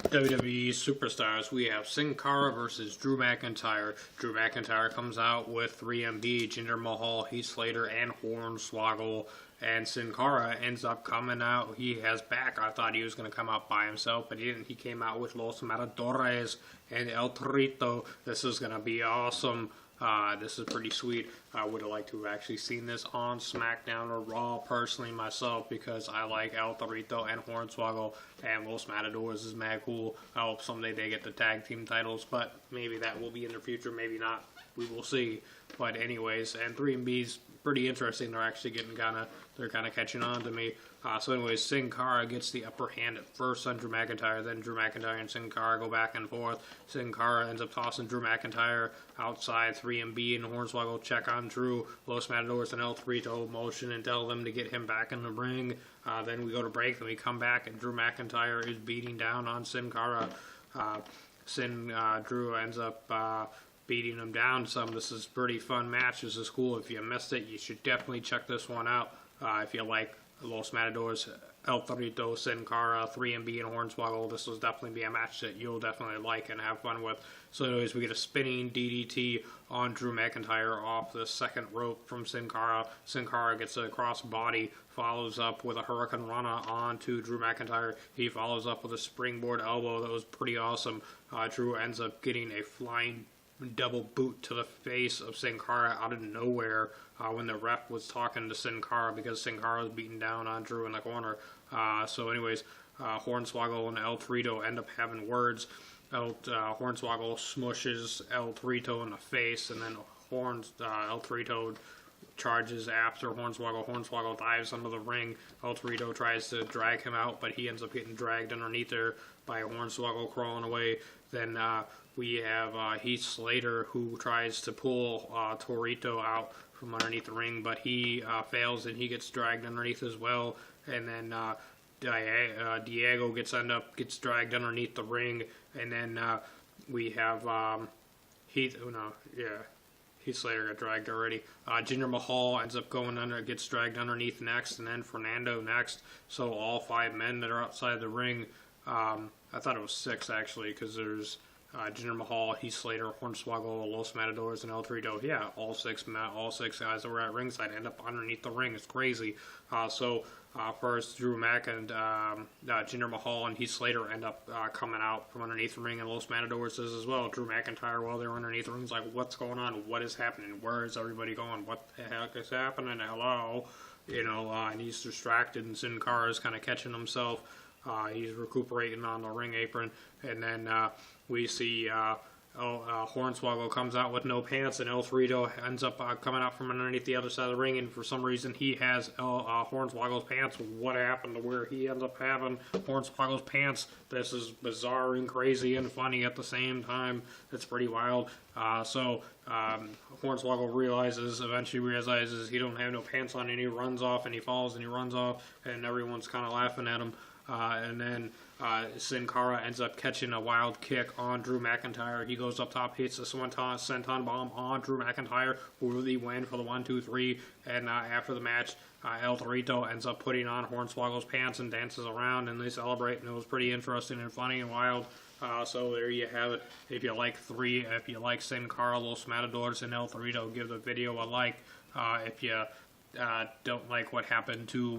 WWE Superstars, we have Cara versus Drew McIntyre. Drew McIntyre comes out with 3MB, Jinder, Mahal, Heath, Slater, and Hornswoggle. And Cara ends up coming out. He has back. I thought he was going to come out by himself, but he didn't. He came out with Los Matadores and El Torito. This is going to be awesome. This is pretty sweet. I would have liked to have actually seen this on SmackDown or Raw personally myself, because I like El Torito and Hornswoggle, and Los Matadores is mad cool. I hope someday they get the tag team titles, but maybe that will be in the future, maybe not. We will see. But anyways, and 3MB's pretty interesting. They're actually getting they're kind of catching on to me. So anyways, Cara gets the upper hand at first on Drew McIntyre. Then Drew McIntyre and Cara go back and forth. Cara ends up tossing Drew McIntyre outside. 3MB and Hornswoggle check on Drew. Los Matadores and El Torito motion and tell them to get him back in the ring. Then we go to break. Then we come back and Drew McIntyre is beating down on Cara. Drew ends up beating him down some. This is a pretty fun match. This is cool. If you missed it, you should definitely check this one out. If you like Los Matadores, El Torito, Cara, 3MB, and Hornswoggle, this will definitely be a match that you'll definitely like and have fun with. So anyways, we get a spinning DDT on Drew McIntyre off the second rope from Cara. Cara gets a cross body, follows up with a Hurricane Rana onto Drew McIntyre. He follows up with a springboard elbow. That was pretty awesome. Drew ends up getting a flying double boot to the face of Cara out of nowhere when the ref was talking to Cara, because Cara was beating down on Drew in the corner. So anyways, Hornswoggle and El Torito end up having words. Hornswoggle smushes El Torito in the face, and then El Torito charges after Hornswoggle. Hornswoggle dives under the ring. El Torito tries to drag him out, but he ends up getting dragged underneath there by Hornswoggle crawling away. Then we have Heath Slater, who tries to pull Torito out from underneath the ring, but he fails and he gets dragged underneath as well. And then Diego gets dragged underneath the ring, and then we have Heath Slater got dragged already. Jinder Mahal ends up gets dragged underneath next, and then Fernando next. So all 5 men that are outside the ring. I thought it was 6 actually, because there's Jinder Mahal, Heath Slater, Hornswoggle, Los Matadores, and El Torito. Yeah, all six guys that were at ringside end up underneath the ring. It's crazy. First, Drew Mac and Jinder Mahal and Heath Slater end up coming out from underneath the ring, and Los Matadores does as well. Drew McIntyre, while they're underneath the ring, is like, what's going on? What is happening? Where is everybody going? What the heck is happening? Hello? And he's distracted, and Cara is kind of catching himself. He's recuperating on the ring apron, and then we see Hornswoggle comes out with no pants, and El Torito ends up coming out from underneath the other side of the ring, and for some reason he has Hornswoggle's pants. What happened to where he ends up having Hornswoggle's pants? This is bizarre and crazy and funny at the same time. It's pretty wild. Hornswoggle eventually realizes he don't have no pants on, and he runs off, and he falls, and he runs off, and everyone's kind of laughing at him. And then Cara ends up catching a wild kick on Drew McIntyre. He goes up top, hits a senton bomb on Drew McIntyre, who really win for the 1, 2, 3. And after the match, El Torito ends up putting on Hornswoggle's pants and dances around, and they celebrate. And it was pretty interesting and funny and wild. So there you have it. If you like Cara, Los Matadores, and El Torito, give the video a like. If you don't like what happened to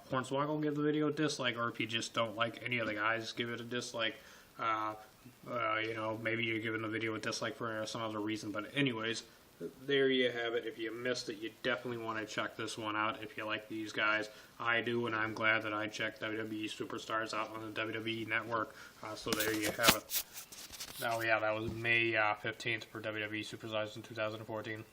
Hornswoggle, give the video a dislike, or if you just don't like any of the guys, give it a dislike. Maybe you're giving the video a dislike for some other reason, but anyways, there you have it. If you missed it, you definitely want to check this one out if you like these guys. I do, and I'm glad that I checked WWE Superstars out on the WWE Network. So there you have it. Oh yeah, that was May 15th for WWE Superstars in 2014.